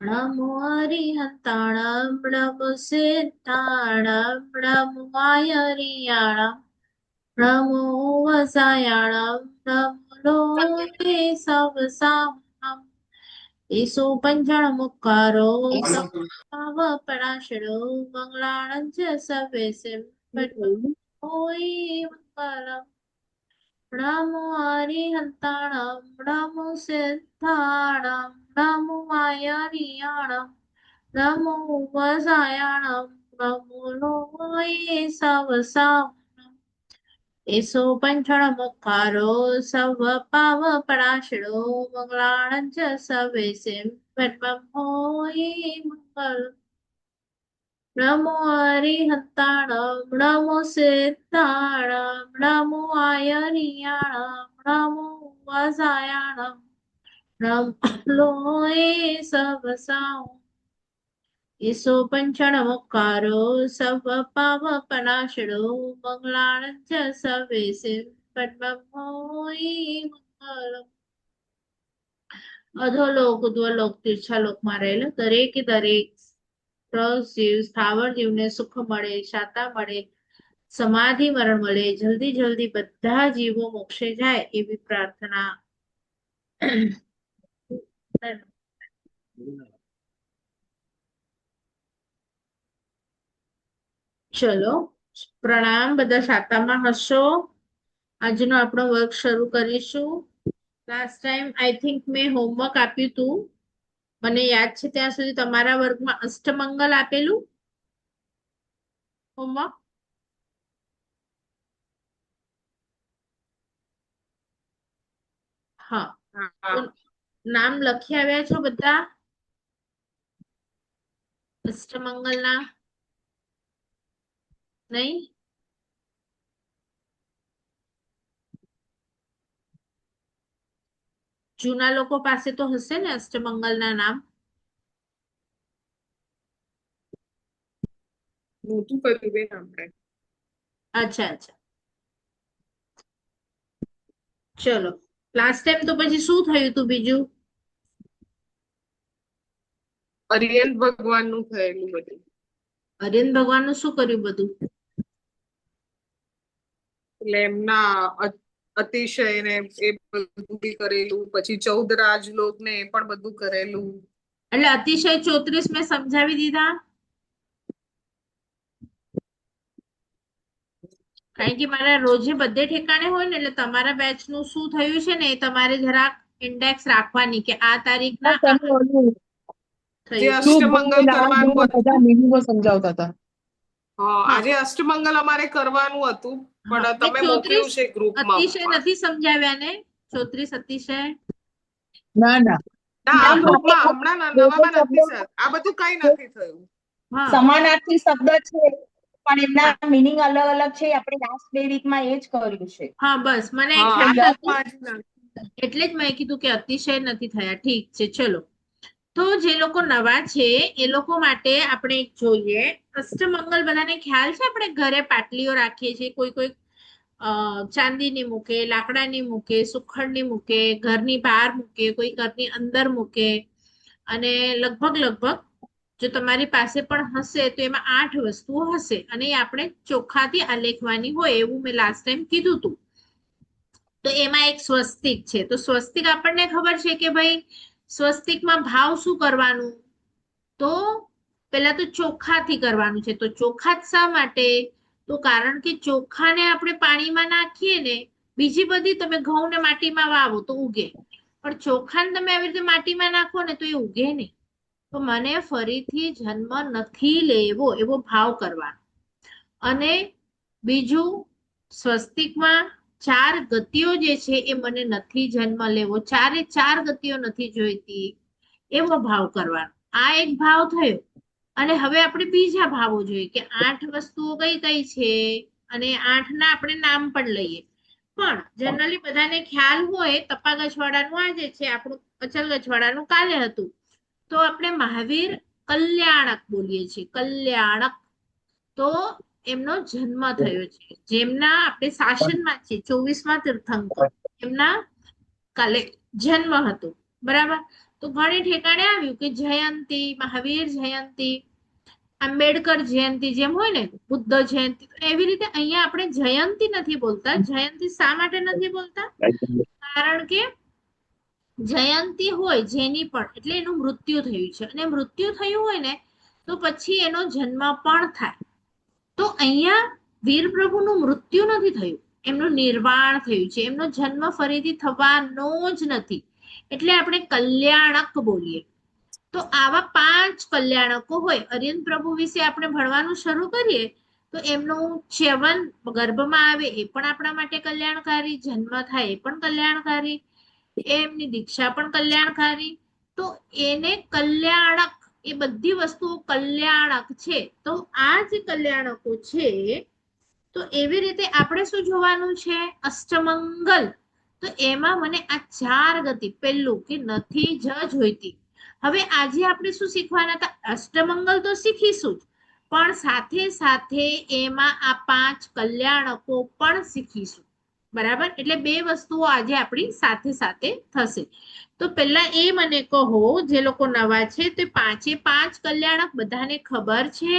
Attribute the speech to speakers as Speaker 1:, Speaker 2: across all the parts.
Speaker 1: નમો હરિહંતાણમ નમો સિદ્ધાણમ નમો આયરિયાણમ નમો વસાયાણમ નમો લોકે સવસામમ ઈસો પંચણ મુક્કારો પણાશડો મંગલાણં ચ સવેસિમ હોય મંગલમ નમો હરિહંતાણમ નમો સિદ્ધાણમ નમો આયરિયાણમ નમો વસાયાણમ નમો લોય સવસામમ એસો પંચણ મુખારો સવ પાવ પરાશડો મંગલાણં ચ સવેસિમ હોય મંગલ નમો હરિહંતાણમ નમો સિદ્ધાણમ નમો આયરિયાણમ નમો વસાયાણમ નમો લોય સવસામ ઈસો પંચણ મુખારો સવ પાવ પનાશડો મંગલાણં ચ સવેસિમ હોય મંગલમ અધોલોક ઉદ્વલોક તીર્છાલોકમાં રહેલા દરેકે દરેક જીવ સ્થાવર જીવને સુખ મળે, શાતા મળે, સમાધિ મરણ મળે, જલ્દી જલ્દી બધા જીવો મોક્ષે જાય એવી પ્રાર્થના. ચલો પ્રણામ, બધા શાતામાં હશો. આજનો આપણો વર્ક શરૂ કરીશું. લાસ્ટ ટાઈમ આઈ થિંક મેં હોમવર્ક આપ્યું હતું. મને યાદ છે ત્યાં સુધી તમારા વર્ગમાં અષ્ટમંગલ આપેલું હોમવર્ક. હા, નામ લખી આવ્યા છો બધા અષ્ટમંગલના? નહીં? જૂના લોકો પાસે તો હશે ને અષ્ટમંગલના નામ?
Speaker 2: નહોતું કર્યું બેન આપણે.
Speaker 1: અચ્છા અચ્છા, ચલો. લાસ્ટ ટાઈમ તો પછી શું થયું હતું બીજું?
Speaker 2: અરિયંત ભગવાનનું થયેલું બધું.
Speaker 1: અરિયંત ભગવાનનું શું કર્યું બધું?
Speaker 2: એટલે એમના અતિશય ને એ બધું બી કરેલું, પછી 14 રાજલોક ને એ પણ બધું કરેલું.
Speaker 1: એટલે અતિશય 34 મેં સમજાવી દીધા. કારણ કે મારા રોજે બધે ઠેકાણે હોય ને, એટલે તમારા બેચ નું શું થયું છે ને એ તમારે જરાક ઇન્ડેક્સ રાખવાની કે આ તારીખના આ
Speaker 2: જે
Speaker 1: થયું.
Speaker 2: અષ્ટમંગલ કરવાનું
Speaker 3: બધા મિનિંગો સમજાવતા હતા.
Speaker 2: હા, આજે અષ્ટમંગલ અમારે કરવાનું હતું, પણ તમે
Speaker 1: 34
Speaker 2: મોકલ્યું છે ગ્રુપમાં.
Speaker 1: અતિશય નથી સમજાવ્યા ને? 34 અતિશય
Speaker 3: ના ના,
Speaker 2: ના, ગ્રુપમાં હમણાં નવામાં નથી સર. આ બધું કઈ નથી થયું.
Speaker 1: હા
Speaker 3: સમાનાર્થી શબ્દ છે પણ એમના મિનિંગ અલગ અલગ છે. આપણે લાસ્ટ 2 વીકમાં એ જ કર્યું છે.
Speaker 1: હા, બસ મને
Speaker 2: હા, આ
Speaker 1: ખ્યાલ હતો,
Speaker 2: ગ્રુપમાં જ નથી.
Speaker 1: એટલે જ મેં કીધું કે અતિશય નથી થયા. ઠીક છે, ચલો. તો જે લોકો નવા છે એ લોકો માટે આપણે એક જોઈએ. અષ્ટમંગલ બધાને ખ્યાલ છે? આપણે ઘરે પાટલીઓ રાખીએ છીએ, કોઈ કોઈ ચાંદીની મૂકે, લાકડાની મૂકે, સુખડની મૂકે, ઘરની બહાર મૂકે, કોઈ ઘરની અંદર મૂકે. અને લગભગ જો તમારી પાસે પણ હશે તો એમાં 8 વસ્તુઓ હશે, અને એ આપણે ચોખ્ખાથી આલેખવાની હોય એવું મેં લાસ્ટ ટાઈમ કીધું હતું. તો એમાં એક સ્વસ્તિક છે. તો સ્વસ્તિક આપણને ખબર છે કે ભાઈ સ્વસ્તિકમાં ભાવ શું કરવાનું? તો પેલા તો ચોખાથી કરવાનું છે. તો ચોખા શા માટે? તો કારણ કે ચોખાને આપણે પાણીમાં નાખીએ ને, બીજી બધી તમે ઘઉં ને માટીમાં વાવો તો ઉગે, પણ ચોખાને તમે આવી રીતે માટીમાં નાખો ને તો એ ઉગે નહીં. તો મને ફરીથી જન્મ નથી લેવો એવો ભાવ કરવાનો. અને બીજું, સ્વસ્તિકમાં 4 ગતિઓ જે છે એ મને નથી જન્મ લેવો, 4 ગતિઓ નથી જોઈતી એવો ભાવ કરવાનો. આ એક ભાવ થયો. અને હવે આપણે બીજા ભાવો જોઈએ કે 8 વસ્તુઓ કઈ કઈ છે, અને 8 ના આપણે નામ પણ લઈએ. પણ જનરલી બધાને ખ્યાલ હોય, તપા ગજવાડાનું આજે છે, આપણું અચલ ગજવાડાનું કાલે હતું. તો આપણે મહાવીર કલ્યાણક બોલીએ છીએ, કલ્યાણક. તો એમનો જન્મ થયો છે, જેમના આપણે શાસનમાં છે 24મા તીર્થંકર, એમના કાલે જન્મ હતો. બરાબર? તો ઘણી ઠેકાણે આવ્યું કે જયંતી, મહાવીર જયંતી, આંબેડકર જયંતી જેમ હોય ને, બુદ્ધ જયંતી, તો એવી રીતે અહીંયા આપણે જયંતી નથી બોલતા. જયંતી શા માટે નથી બોલતા? કારણ કે જયંતી હોય જેની પણ, એટલે એનું મૃત્યુ થયું છે, અને મૃત્યુ થયું હોય ને તો પછી એનો જન્મ પણ થાય. તો અહીંયા વીર પ્રભુનું મૃત્યુ નથી થયું, એમનું નિર્વાણ થયું છે, એમનો જન્મ ફરીથી થવાનો જ નથી, એટલે આપણે કલ્યાણક બોલીએ. તો આવા 5 કલ્યાણકો હોય. અરિયન પ્રભુ વિશે આપણે ભણવાનું શરૂ કરીએ તો એમનું ચ્યવન ગર્ભમાં આવે એ પણ આપણા માટે કલ્યાણકારી, જન્મ થાય એ પણ કલ્યાણકારી, એમની દીક્ષા પણ કલ્યાણકારી. તો એને કલ્યાણક, એ બધી વસ્તુઓ કલ્યાણક છે. તો આ જે કલ્યાણકો છે, તો એવી રીતે આપણે શું જોવાનું છે? અષ્ટમંગલ. તો એમાં મને આ 4 ગતિ, પેલું કે નથી જ જોઈતી. હવે આજે આપણે શું શીખવાના હતા? અષ્ટમંગલ તો શીખીશું જ, પણ સાથે સાથે એમાં આ 5 કલ્યાણકો પણ શીખીશું. બરાબર? એટલે 2 વસ્તુઓ આજે આપણી સાથે સાથે થશે. તો પહેલા એ મને કહો, જે લોકો નવા છે, તો 5 કલ્યાણક બધાને ખબર છે?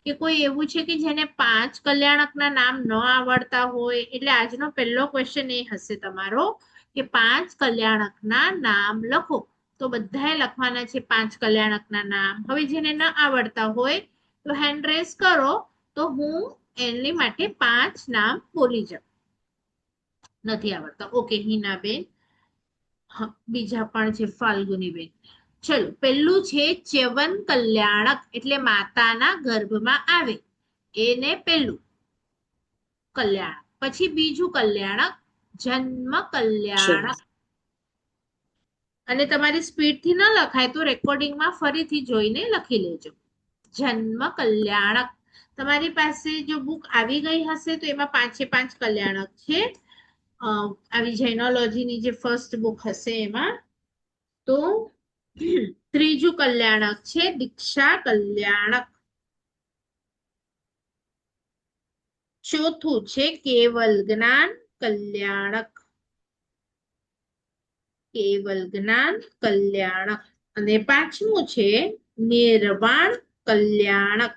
Speaker 1: કે કોઈ એવું છે કે જેને 5 કલ્યાણકના નામ ન આવડતા હોય? એટલે આજનો પહેલો ક્વેશ્ચન એ હશે તમારો કે 5 કલ્યાણકના નામ લખો. તો બધાએ લખવાના છે 5 કલ્યાણકના નામ. હવે જેને ન આવડતા હોય તો હેન્ડ રેઝ કરો, તો હું એની માટે 5 નામ બોલી જાઉં. નથી આવડતા, ઓકે, હિનાબેન, બીજા પણ છે, ફાલ્ગુનીબેન. ચલો, પેલું છે ચ્યવન કલ્યાણક, એટલે માતાના ગર્ભમાં આવે એને પેલું કલ્યાણક. પછી બીજું કલ્યાણક જન્મ કલ્યાણક. અને તમારી સ્પીડથી ન લખાય તો રેકોર્ડિંગમાં ફરીથી જોઈને લખી લેજો. જન્મ કલ્યાણક. તમારી પાસે જો બુક આવી ગઈ હશે તો એમાં 5 કલ્યાણક છે. આવી જૈનોલોજીની જે ફર્સ્ટ બુક હશે એમાં. તો ત્રીજું કલ્યાણક છે દીક્ષા કલ્યાણક. ચોથું છે કેવલ જ્ઞાન કલ્યાણક. કેવલ જ્ઞાન કલ્યાણક. અને 5મું છે નિર્વાણ કલ્યાણક.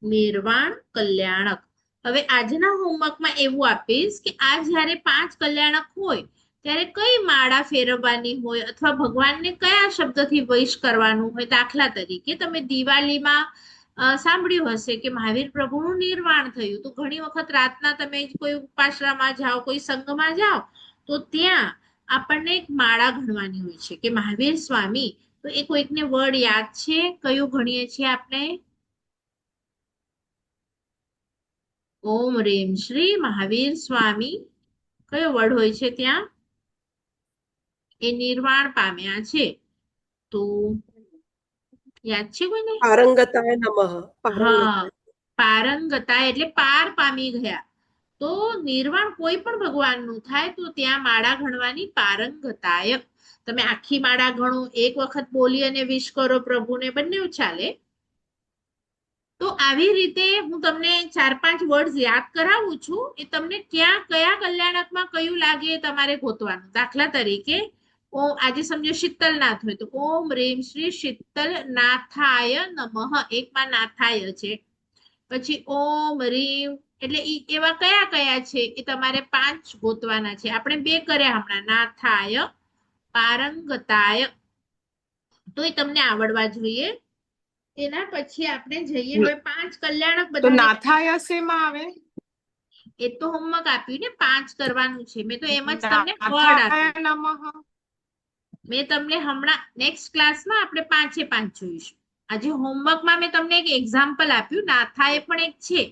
Speaker 1: નિર્વાણ કલ્યાણક. હવે આજના હોમવર્કમાં એવું આપીશ કે આ જ્યારે 5 કલ્યાણક હોય ત્યારે કઈ માળા ફેરવવાની હોય, અથવા ભગવાનને કયા શબ્દથી વિશ કરવાનું હોય. દાખલા તરીકે તમે દિવાળીમાં સાંભળ્યું હશે કે મહાવીર પ્રભુનું નિર્વાણ થયું, તો ઘણી વખત રાતના તમે કોઈ ઉપાસનામાં જાઓ, કોઈ સંઘમાં જાઓ, તો ત્યાં આપણને એક માળા ગણવાની હોય છે કે મહાવીર સ્વામી. તો એ કોઈકને વર્ડ યાદ છે? કયું ગણીએ છીએ આપણે? ઓમ રેમ શ્રી મહાવીર સ્વામી. કયો વર્ડ હોય છે ત્યાં? એ નિર્વાણ પામ્યા છે, તો યાદ છે કોઈને?
Speaker 4: પારંગતાય નમઃ.
Speaker 1: હા, પારંગતા એટલે પાર પામી ગયા. તો નિર્વાણ કોઈ પણ ભગવાનનું થાય તો ત્યાં માળા ગણવાની પારંગતાય. તમે આખી માળા ગણો, એક વખત બોલી અને વિશ કરો પ્રભુને, બંને ચાલે. તો આવી રીતે હું તમને 4-5 વર્ડ્સ યાદ કરાવું છું. એ તમને ક્યાં કયા કલ્યાણકમાં કયું લાગે એ તમારે ગોતવાનું. દાખલા તરીકે આજે સમજો શીતલનાથ હોય તો ઓમ રેમ શ્રી શીતલ નાથાય નમઃ. એકમાં નાથાય છે. પછી ઓમ રીમ, એટલે એવા કયા કયા છે એ તમારે 5 ગોતવાના છે. આપણે 2 કર્યા હમણાં, નાથાય, પારંગતાય. તો એ તમને આવડવા જોઈએ. એના પછી આપણે જઈએ હવે 5 કલ્યાણક
Speaker 2: તો
Speaker 1: બધા.
Speaker 2: નાથાયા શેમાં આવે?
Speaker 1: એ તો હોમવર્ક આપ્યું ને, 5 કરવાનું છે. મેં તો એમ જ તમને વર્ડ આપ્યું.
Speaker 2: નમઃ.
Speaker 1: મેં તમને હમણાં નેક્સ્ટ ક્લાસમાં આપણે 5 જોઈશું. આજે હોમવર્કમાં મેં તમને એક એક્ઝામ્પલ આપ્યું, નાથાએ પણ એક છે.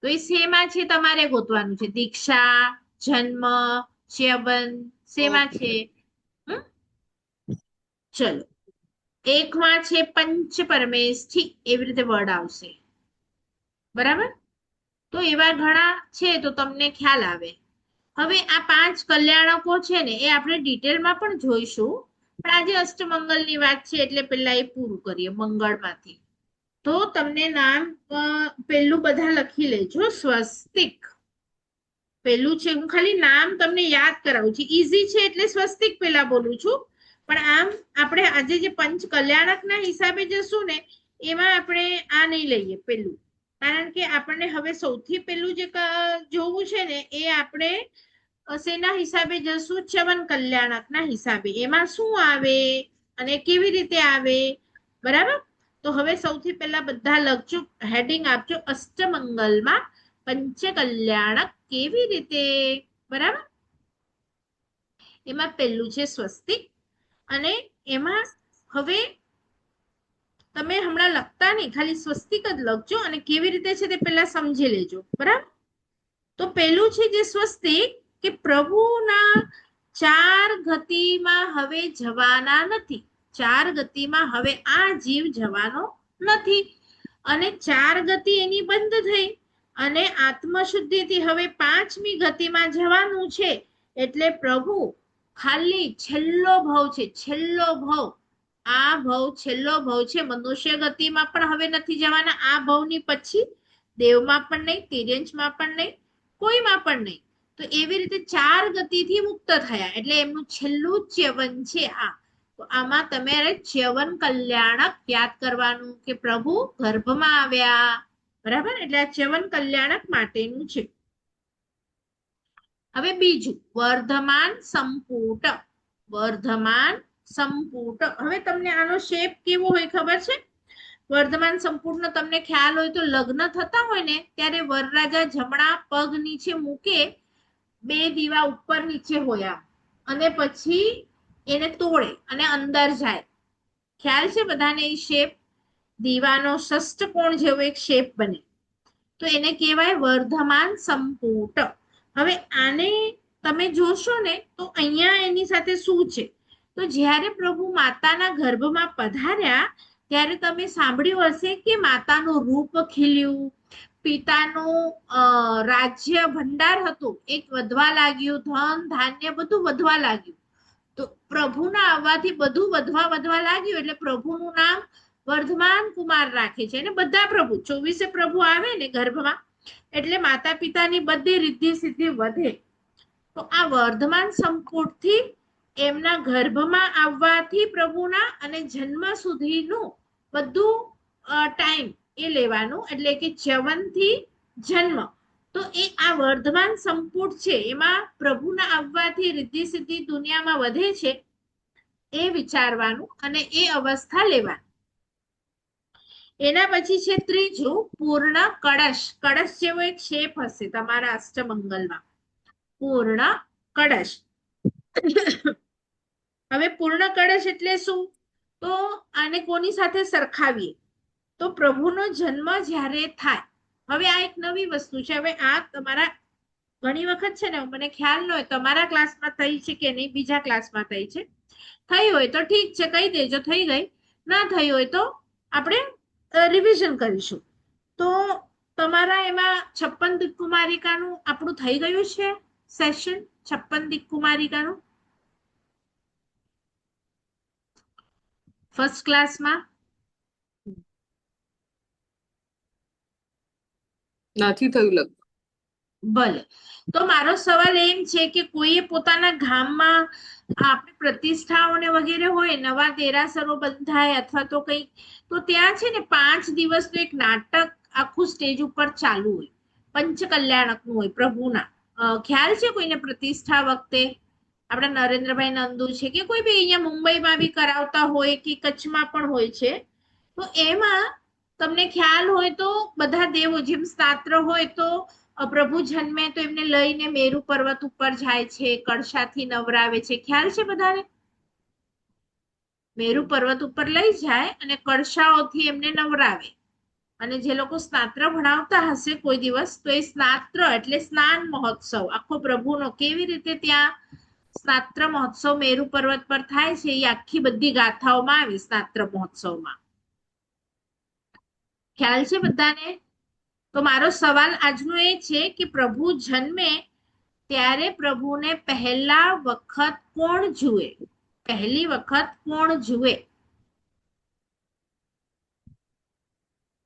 Speaker 1: તો એ શેમાં છે તમારે ગોતવાનું છે. દીક્ષા, જન્મ, ચ્યવન શેમાં છે? ચલો, એકમાં છે પંચ પરમેષ્ઠી, એવી રીતે વર્ડ આવશે. બરાબર? તો એવા ઘણા છે તો તમને ખ્યાલ આવે. હવે આ 5 કલ્યાણકો છે ને એ આપણે ડિટેલમાં પણ જોઈશું, પણ આજે અષ્ટમંગલની વાત છે એટલે પહેલા એ પૂરું કરીએ મંગળમાંથી. તો તમને નામ પેલું બધા લખી લેજો. સ્વસ્તિક પેલું છે, હું ખાલી નામ તમને યાદ કરાવું છું, ઈઝી છે એટલે સ્વસ્તિક પેલા બોલું છું, પણ આમ આપણે આજે જે પંચ કલ્યાણકના હિસાબે જશું ને એમાં આપણે આ નહીં લઈએ પેલું, કારણ કે આપણને હવે સૌથી પેલું જે જોવું છે ને એ આપણે શેના હિસાબે જશું, ચ્યવન કલ્યાણકના હિસાબે, એમાં શું આવે અને કેવી રીતે આવે, બરાબર. તો હવે સૌથી પહેલા બધા લખજો, હેડિંગ આપજો, અષ્ટમંગલમાં પંચ કલ્યાણક કેવી રીતે, બરાબર. એમાં પહેલું છે સ્વસ્તિક, અને એમાં હવે તમે હમણાં લખતા નહીં, ખાલી સ્વસ્તિક જ લખજો અને કેવી રીતે છે તે પહેલા સમજી લેજો, બરાબર. તો પહેલું છે જે સ્વસ્તિક, કે પ્રભુના ચાર ગતિમાં હવે જવાના નથી, ચાર ગતિમાં હવે આ જીવ જવાનો નથી, અને ચાર ગતિ એની બંધ થઈ અને આત્મશુદ્ધિથી હવે પાંચમી ગતિમાં જવાનું છે. એટલે પ્રભુ ખાલી છેલ્લો ભવ છે, છેલ્લો ભવ, આ ભવ છેલ્લો ભવ છે, મનુષ્ય ગતિમાં પણ હવે નથી જવાના આ ભવની પછી, દેવમાં પણ નહીં, તિર્યંશમાં પણ નહીં, કોઈમાં પણ નહીં. તો એવી રીતે ચાર ગતિથી મુક્ત થયા, એટલે એમનું છેલ્લું ચ્યવન છે આ. તો આમાં તમારે ચ્યવન કલ્યાણક યાદ કરવાનું, કે પ્રભુ ગર્ભમાં આવ્યા, બરાબર. એટલે આ ચ્યવન કલ્યાણક માટેનું છે. હવે બીજું વર્ધમાન સંપુટ, વર્ધમાન સંપુટ. હવે તમને આનો શેપ કેવો હોય ખબર છે? વર્ધમાન સંપૂર્ણ તમને ખ્યાલ હોય તો લગ્ન થતા હોય ને ત્યારે વરરાજા જમણા પગ નીચે મૂકે, બે દીવા ઉપર નીચે હોય, અને પછી એને તોડે અને અંદર જાય. ખ્યાલ છે બધાને એ શેપ? દીવાનો ષષ્ઠકોણ જેવો એક શેપ બને, તો એને કહેવાય વર્ધમાન સંપુટ. હવે આને તમે જોશો ને તો અહીંયા એની સાથે શું છે, તો જ્યારે પ્રભુ માતાના ગર્ભમાં પધાર્યા ત્યારે તમે સાંભળ્યું હશે કે માતાનું રૂપ ખીલ્યું, પિતાનું રાજ્ય ભંડાર હતું એક વધવા લાગ્યું, ધન ધાન્ય બધું વધવા લાગ્યું. તો પ્રભુના આવવાથી બધું વધવા લાગ્યું, એટલે પ્રભુનું નામ વર્ધમાન કુમાર રાખે છે. અને બધા પ્રભુ 24 પ્રભુ આવે ને ગર્ભમાં, એટલે માતા પિતાની બધી રિદ્ધિ સિદ્ધિ વધે. તો આ વર્ધમાન સંપુટથી એમના ગર્ભમાં આવવાથી પ્રભુના અને જન્મ સુધીનું બધું ટાઈમ એ લેવાનું, એટલે કે ચ્યવનથી જન્મ. તો એ આ વર્ધમાન સંપુટ છે, એમાં પ્રભુના આવવાથી રિદ્ધિ સિદ્ધિ દુનિયામાં વધે છે એ વિચારવાનું અને એ અવસ્થા લેવાની. એના પછી છે ત્રીજું પૂર્ણ કળશ. કળશ જેવો એક શેપ હશે તમારા અષ્ટમંગલમાં, પૂર્ણ કળશ. હવે પૂર્ણ કળશ એટલે શું? તો આને કોની સાથે સરખાવીએ, તો પ્રભુનો જન્મ જ્યારે થાય. હવે આ એક નવી વસ્તુ છે. હવે આ તમારા ઘણી વખત છે ને, મને ખ્યાલ ન હોય તમારા ક્લાસમાં થઈ છે કે નહીં, બીજા ક્લાસમાં થઈ છે. થઈ હોય તો ઠીક છે, કહી દેજો થઈ ગઈ, ના થઈ હોય તો આપણે રિવિઝન કરીશું. તો તમારા એમાં 56 દિક કુમારિકાનું આપણું થઈ ગયું છે સેશન, 56 દિક કુમારિકાનું ફર્સ્ટ ક્લાસમાં.
Speaker 2: નથી થયું લગ.
Speaker 1: ભલે. તો મારો સવાલ એમ છે કે કોઈએ પોતાના ગામમાં આપણે પ્રતિષ્ઠાઓને વગેરે હોય, નવા દેરાસરો બંધાય અથવા તો કંઈક, તો ત્યાં છે ને 5 દિવસનું એક નાટક આખું સ્ટેજ ઉપર ચાલુ હોય, પંચકલ્યાણકનું હોય પ્રભુના. ખ્યાલ છે કોઈને પ્રતિષ્ઠા વખતે? આપણા નરેન્દ્રભાઈ નંદુ છે કે કોઈ બી અહીંયા મુંબઈમાં બી કરાવતા હોય કે કચ્છમાં પણ હોય છે. તો એમાં તમને ખ્યાલ હોય તો બધા દેવો જેમ સ્નાત્ર હોય તો પ્રભુ જન્મે તો એમને લઈને મેરુ પર્વત ઉપર જાય છે, કળશાથી નવરાવે છે. ખ્યાલ છે બધાને? મેરુ પર્વત ઉપર લઈ જાય અને કળશાઓથી એમને નવરાવે. અને જે લોકો સ્નાત્ર ભણાવતા હશે કોઈ દિવસ, તો એ સ્નાત્ર એટલે સ્નાન મહોત્સવ આખો પ્રભુનો કેવી રીતે ત્યાં સ્નાત્ર મહોત્સવ મેરુ પર્વત પર થાય છે એ આખી બધી ગાથાઓમાં આવે સ્નાત્ર મહોત્સવમાં. ખ્યાલ છે બધાને? તો મારો સવાલ આજનો એ છે કે પ્રભુ જન્મે ત્યારે પ્રભુને પહેલા વખત કોણ જુએ? પહેલી વખત કોણ જુએ?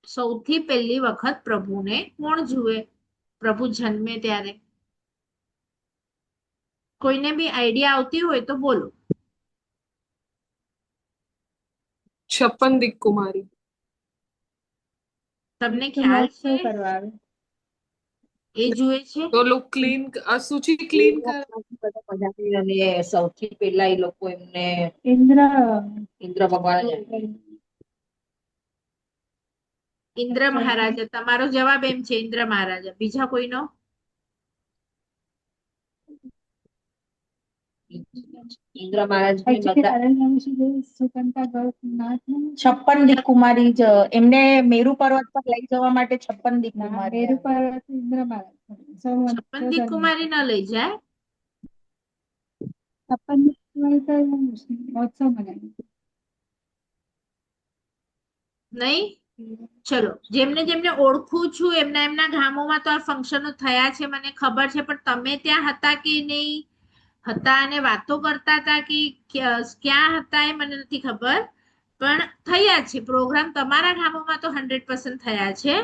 Speaker 1: સૌથી પહેલી વખત પ્રભુને કોણ જુએ પ્રભુ જન્મે ત્યારે? કોઈને બી આઈડિયા આવતી હોય તો બોલો.
Speaker 2: 56 દિક્કુમારી.
Speaker 1: તમને ખ્યાલ છે
Speaker 3: કરવા આવે
Speaker 1: એ જુએ છે?
Speaker 2: તો લોકો ક્લીન સૂચિ ક્લીન કરે.
Speaker 4: અને સૌથી પહેલા એ લોકો એમને ઇન્દ્ર ભગવાન
Speaker 1: ઇન્દ્ર મહારાજા. તમારો જવાબ એમ છે ઇન્દ્ર મહારાજા. બીજા કોઈનો?
Speaker 4: ઇન્દ્ર મહારાજ
Speaker 3: 56 દિક્કુમારી જ એમને મેરુ પર્વત પર લઈ જવા માટે 56 દિક્કુમારી આવે.
Speaker 1: 56 દિક્કુમારી ન લઈ જાય. નહીં? ચલો, જેમને જેમને ઓળખું છું એમના એમના ગામોમાં તો આ ફંક્શનો થયા છે મને ખબર છે, પણ તમે ત્યાં હતા કે નહીં હતા અને વાતો કરતા હતા કે ક્યાં હતા એ મને નથી ખબર, પણ થયા છે પ્રોગ્રામ તમારા ગામોમાં તો 100% થયા છે.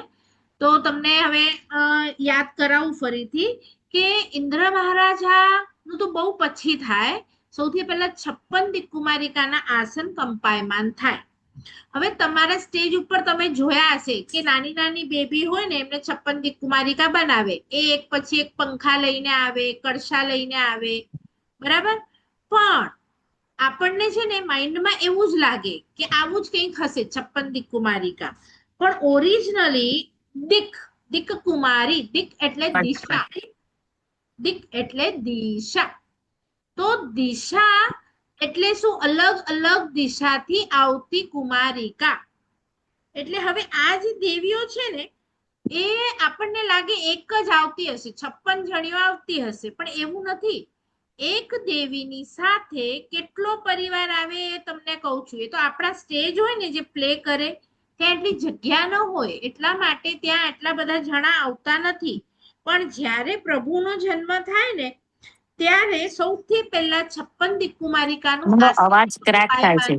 Speaker 1: તો તમને હવે યાદ કરાવું ફરીથી કે ઇન્દ્ર મહારાજા નું તો બહુ પછી થાય. સૌથી પહેલા 56 દિક્કુમારિકાના આસન કંપાયમાન થાય. હવે તમારા સ્ટેજ ઉપર તમે જોયા હશે કે નાની નાની બેબી હોય ને એમને 56 દિક્કુમારિકા બનાવે. એ એક પછી એક પંખા લઈને આવે, કળશા લઈને આવે, બરાબર. પણ આપણને છે ને માઇન્ડમાં એવું જ લાગે કે આવું જ કંઈક હશે 56 દિક્કુમારિકા, પણ ઓરિજિનલી દિક્કુમારી, દિક એટલે દિશા, દિક એટલે દિશા. તો દિશા એટલે શું? અલગ અલગ દિશાથી આવતી કુમારિકા. એટલે હવે આ જે દેવીઓ છે ને એ આપણને લાગે એક જ આવતી હશે, 56 જણીઓ આવતી હશે, પણ એવું નથી. એક દેવીની સાથે કેટલો પરિવાર આવે એ તમને કહું છું. એ તો આપણા સ્ટેજ હોય ને જે પ્લે કરે ત્યાં એટલી જગ્યા ન હોય, એટલા માટે ત્યાં એટલા બધા જણા આવતા નથી. પણ જ્યારે પ્રભુનો જન્મ થાય ને ત્યારે સૌથી પહેલા 56 દિક્કુમારિકાનું
Speaker 5: અવાજ ક્રેક થાય છે.